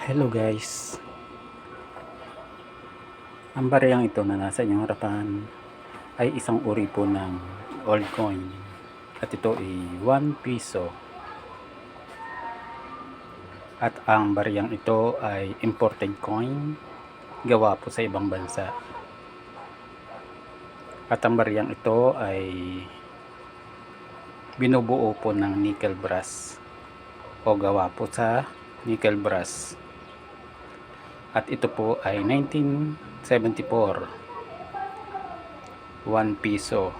Hello guys, ang bariyang ito na nasa inyong harapan ay isang uri po ng old coin at ito ay 1 piso at ang bariyang ito ay imported coin gawa po sa ibang bansa at ang bariyang ito ay binubuo po ng nickel brass o gawa po sa nickel brass. At ito po ay 1974 1 piso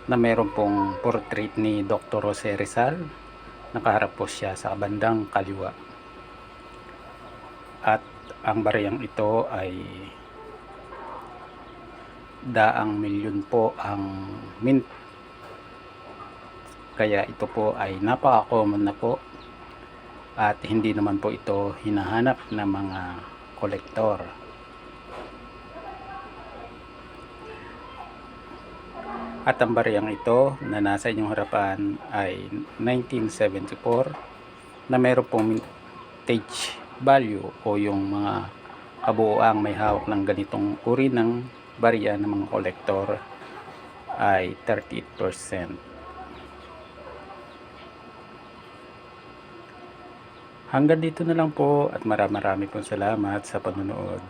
na meron pong portrait ni Dr. Jose Rizal. Nakaharap po siya sa bandang kaliwa. At ang bariyang ito ay daang milyon po ang mint. Kaya ito po ay napaka-common na po. At hindi naman po ito hinahanap ng mga kolektor. At ang bariyang ito na nasa inyong harapan ay 1974 na meron pong vintage value o yung mga kabuuang may hawak ng ganitong uri ng bariya ng mga kolektor ay 38%. Hanggang dito na lang po at marami pong salamat sa panonood.